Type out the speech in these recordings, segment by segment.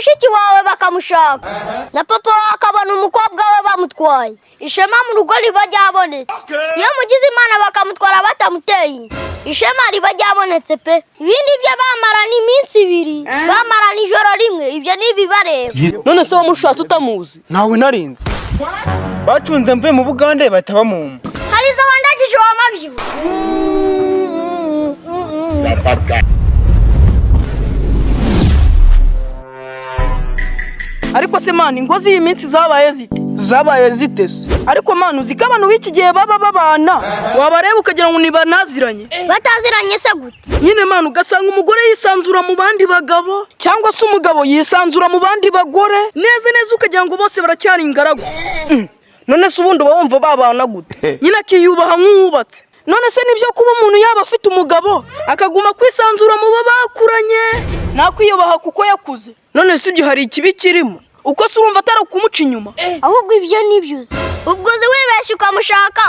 mushiki wawe bakamushaka na papa wawe akabona umukobwa we bamutwaye ishema mu rugo riba ryabonetse iyo mugize imana bakamutwara batamuteye ishema riba ryabonetse pe ibindi byo bamara ni iminsi 2 bamara nijoro rimwe ibyo nibibareba none se wamushatse utamuzi nawe narinze bacunze mve mu Bugande bataba mu harizo wandagije wamavyibu ariko se mani ngozi iyi minsi zabaye zite se ariko mani uziko abantu b'iki gihe baba babana wabareba ukagira ngo nibanaziranye bataziranye se gute nyine mani ugasanga umugore yisanzura mu bandi bagabo cyangwa se umugabo yisanzura mu bandi bagore neza ukagira ngo bose baracyari ingaragu none se ubundi wumva babana gute nyine akiyubaha nk'uwubatse none se nibyo kuba umuntu yaba afite umugabo akaguma kwisanzura mu bakuranye nakwiyubaha kuko yakuze none se ibyo hari ikibi kirimo uko se urumva atari kumuca inyuma ahubwo ibyo nibyuze ubwo uzi wibeshye ukamushaka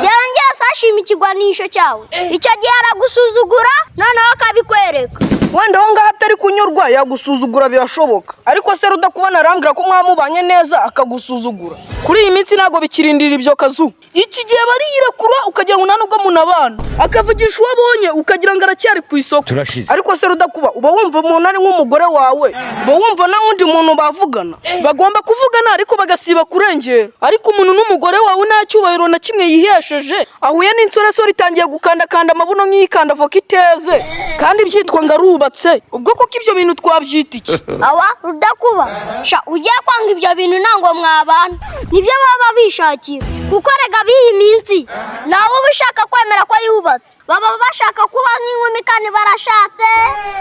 yarongera sashima ikigwanisho cyawe icyo gihe aragusuzugura noneho akabikwereka wenda aho ngaho atari kunyurwa yagusuzugura birashoboka ariko se rudakubona arambwira ko mwamubanye neza akagusuzugura kuri iyi minsi ntago bikirindira ibyo kazu iki gihe bariyirekura ukagira ngo nubwo munabana akavugisha uwo abonye ukagira ngo aracyari ku isoko ariko se rudakuba uba wumva umuntu ari nk'umugore wawe uba wumva na wundi muntu bavugana bagomba kuvugana ariko bagasiba kurengera ariko umuntu n'umugore wawe nta cyubahiro na kimwe yihesheje ahuye n'insoresore itangiye gukandakanda amabuno nk'iyikanda voka iteze kandi byitwa ngo arubatse ubwo koko ibyo bintu twabyita iki awa rudakuba sha ugiye kwanga ibyo bintu ntango mwabana nibyo baba bishakira kuko rega biyi minsi nawe uba ushaka kwemera ko yubatse baba bashaka kuba nk'inkumi kandi barashatse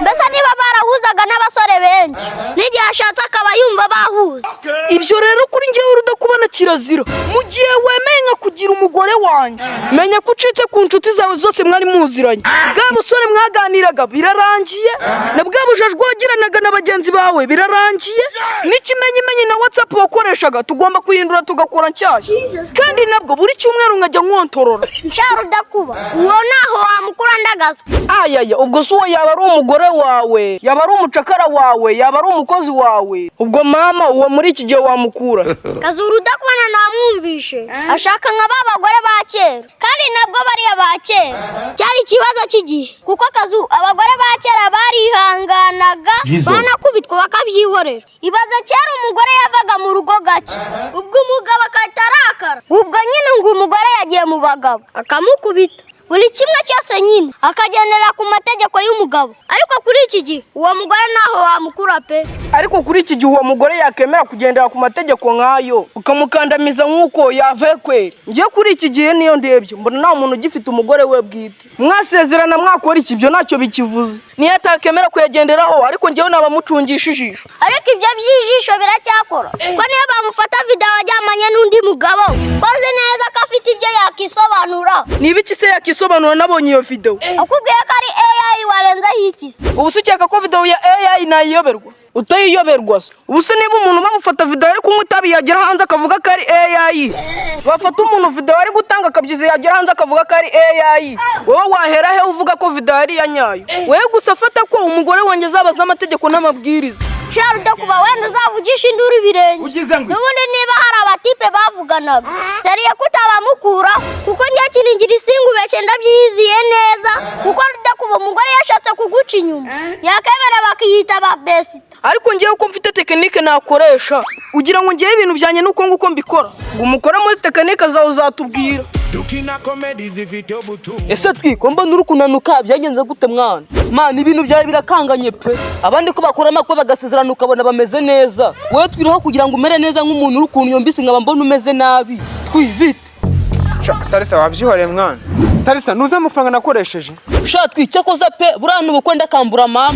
mbese niba barahuzaga n'abasore benshi n'igihe ashatse akaba yumva bahuza ibyo rero kuri njyewe rudakubona kirazira mu gihe wemeye nka kugira umugore wanjye menya ko ucitse ku nshuti zawe zose mwari muziranye bwa busore mwaganiraga birarangiye na bwa bujajwe wagiranaga na bagenzi bawe birarangiye n'ikimenyimenyi na WhatsApp wakoreshaga tugomba kuhindura tugakora nshyashya kandi nabwo buri cyumweru nkajya nkontorora nsharu udakuba uwo naho wamukura ndagazwa ayaya ubwo se uwo yaba ari umugore wawe yaba ari umucakara wawe yaba ari umukozi wawe ubwo mama uwo muri iki gihe wamukura Kazuru udakubona namwumvishe ashaka nka babagore ba kera kandi nabwo bariya ba kera cyari ikibazo cy'igihe kuko Kazu abagore ba kera barihanganaga banakubitwa bakabyihorera ibaza kera umugore yavaga mu rugo gake ubwo umugabo akatarakara ubwo nyine ngo umugore yagiye mu bagabo akamukubita buri kimwe cyose nyine akagendera ku mategeko y'umugabo ariko kuri iki gihe uwo mugore naho wamukura pe ariko kuri iki gihe uwo mugore yakemera kugendera ku mategeko nk'ayo ukamukandamiza nk'uko yavekwe ngiye kuri iki gihe niyo ndebye mbona nta muntu ugifite umugore we bwite mwasezerana mwakora iki byo ntacyo bikivuze niyo atakemera kuyagenderaho ariko ngewe nabamucungisha ijisho ariko ibyo by'ijisho biracyakora ko niyo bamufata video ajyamanye n'undi mugabo koze neza ko afite ibyo yakisobanura niba iki se yakisobanura nabonye iyo video akubwiye ko ari AI warenza yikise ubu se ukeka ko video ya AI nayiyoberwa utayiyoberwa se ubu se niba umuntu bamufata video ari kunywa itabi yagera hanze akavuga ko ari AI bafata umuntu video ari gutanga akabyize yagera hanze akavuga ko ari AI wowe wahera he uvuga ko video ari ya nyayo wewe gusa afata ko umugore wanjye zabaza amategeko n'amabwiriza sharu ndakuba wenda uzavugisha induru ibirenge n'ubundi niba hari abatipe bavuganaga seriye kutabamukura kuko ngiye kiningira isingubeke ndabyiziye neza kuko ndakuba umugore yashatse kuguca inyuma yakemera bakiyita ba best ariko ngiye uko mfite tekinike nakoresha ugira ngo ngiye ibintu byanye nuko nguko mbikora ngo umukora muri tekinike zawe uzatubwira dukina comedy zifite obutu ese twikomba n'urukunanuka byagenze gute mwana man ibintu byawe birakanganye pe abandi ko bakora makwe bagasezerana ukabona bameze neza wowe twiriho kugira ngo umere neza nk'umuntu urukuntu yombise nkaba mbona umeze nabi twivite Sarisa wabyihoreye mwana Sarisa nuza amafaranga nakoresheje shatwi cyakoza pe burana ubukwe ndakambura mama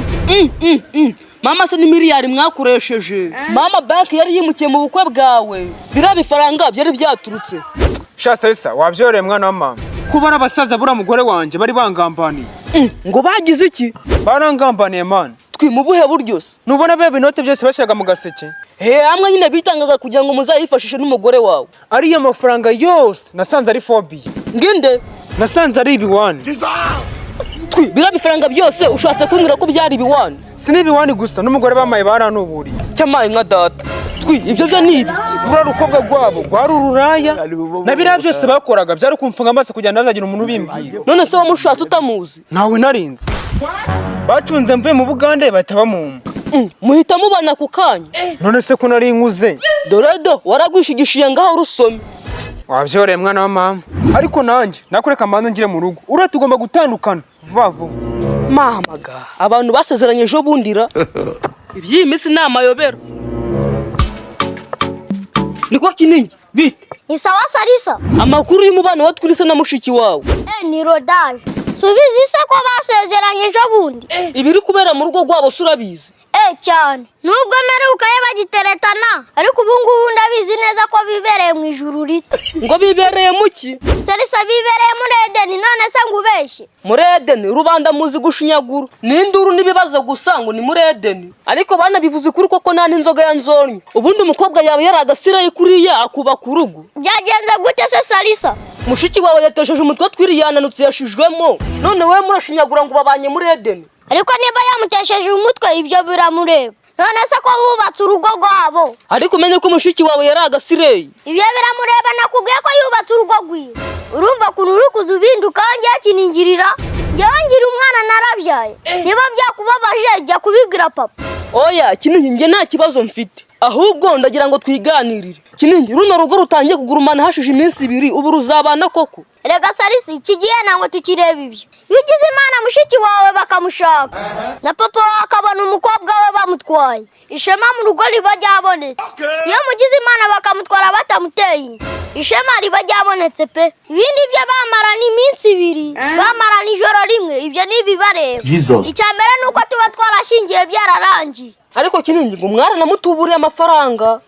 mama se ni miliyari mwakoresheje mama banki yari yimukiye mu bukwe bwawe birabifaranga byari byaturutse Sarisa wabyihoreye mwana wa mama kubara abasaza bura mugore wanje bari bangambaniye ngo bagize iki barangambaniye man mu buhe buryo se nubona bebe inote byose bashyiraga mu gaseke amwe nyine bitangaga kugira ngo muzayifashishe n'umugore wawe ariyo mafaranga yose nasanze ari phobia nginde nasanze ari ibiwani bira bifaranga byose ushatse kumbwira ko byari ibiwani? Sinibiwani gusa n'umugore bamaye baranuburiye. Cyamaye nka data. Ibyo byo ni ibi. Rura rukobwa rwabo rwari ururaya. Na biriya byose bakoraga byari kumfunga amaso kugira ndazagira umuntu ubimbwiye. None se wamushatse utamuzi? Nawe narinze. Bacunze mvuye mu Bugande bahita bamumpa. Muhita mubana ku kanya. None se ko nari nkuze? Doredo waragwishigishiye ngaho rusome. Wabyore mwana wa mama. Ariko nanjye nakureka mbanze ngire mu rugo. Ura tugomba gutandukana vuba vuba. Mama ga abantu basezeranye ejo bundira. Ibyi minsi namayobera. Niko Kinigi bite? Ni sawa Salisa. Amakuru y'umubano wa twilise na mushiki wawe. Ni Rodage. Subizi se ko basezeranye ejo bundi. Ibiri kubera mu rugo rwabo surabizi. Cyane. Nubwo meruka ye bagiteretana, ariko ubu ngubu ndabizi neza ko bibereye mu ijuru rito. Ngo bibereye muki? Salisa bibereye muri Edeni, none se ngubeshye. Muri Edeni rubanda muzi gushinyagura. N'induru nibibazo gusa ngo ni muri Edeni. Ariko bana bivuze kuri koko nta n'inzoga yanzonye. Ubundi umukobwa yawe yaragasiraye kuriye akuba ku rugo. Byagenze gute se Salisa? Mushiki wawe yatesheje umutwe twiriyananutse yashijwemo. None we murashinyagura ngo babanye muri Edeni. Ariko niba yamutesheje umutwe ibyo biramureba. None se ko bubatse urugo rwabo. Ariko umenye ko mushiki wawe yaragasireye. Ibyo biramureba nakubwiye ko yubatse urugo rwiwe. Urumva kuntu uri kuzubinduka njye kiningirira. Njyewe ngira umwana narabyaye. Niba byakubabaje jya kubibwira papa. Oya Kinigi nge nta kibazo mfite. Ahubwo ndagira ngo twiganirire. Kinigi runo rugo rutangiye kugurumana hashije iminsi 2 ubu ruzabana koko. Rega Salisi iki gihe ntabwo tukireba ibyo. Iyo ugize Imana mushiki wawe bakamushaka na papa akabona umukobwa we bamutwaye, ishema mu rugo riba ryabonetse. Iyo mugize Imana bakamutwara batamuteye, ishema riba ryabonetse pe. Ibindi byo bamara ni iminsi 2, bamara nijoro rimwe, ibyo nibibareba. Icyambere nuko tuba twarashingiye byararangiye. Ariko Kinigi ngo umwana namutuburiye amafaranga.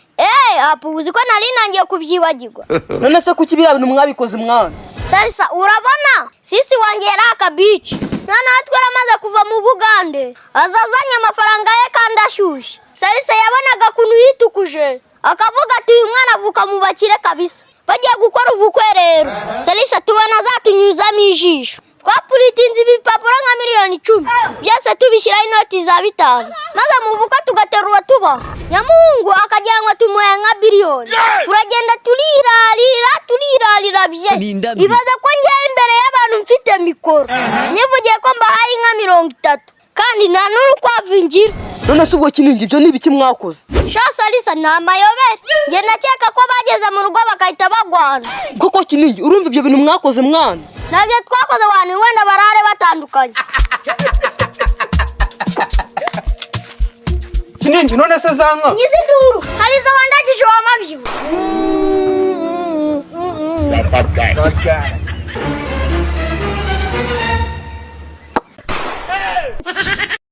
Apubuzi ko nari nangiye kubyibagirwa. None se kuki biriya bintu mwabikoze mwana? Salisa urabona sisi wanjye yari akabici. None twaramaze kuva mu Bugande. Azazanye amafaranga ye kandi ashyushye. Salisa yabonaga kuntu yitukuje. Akavuga ati uyu mwana avuka mu bakire kabisa. Bagiye gukora ubukwe rero. Salisa tubona zatunyuzamo ijisho. Twapuritinze ibipapuro nka miliyoni 10. Byose tubishyiraho inoti za 5. Maze mu bukwe tugaterura tuba. Nyamungu akajyanwa tumuye nka biliyoni. Turagenda turirarira bye. Ibaza ko ngiye imbere y'abantu mfite mikoro. Nivugiye ko mbahaye nka 30. Kandi nta n'urukwavingira. None se ubwo Kinigi ibyo nibiki mwakoze? Sha Salisa na mayobete. Nge nakeka ko bageze mu rugo bakahita bagwana. Koko Kinigi urumva ibyo bintu mwakoze mwana? Nabyo twakoze abantu wenda barare batandukanye. Kinigi none se zanka? Nyizi nduru hari zo wandagije wa mabyibu.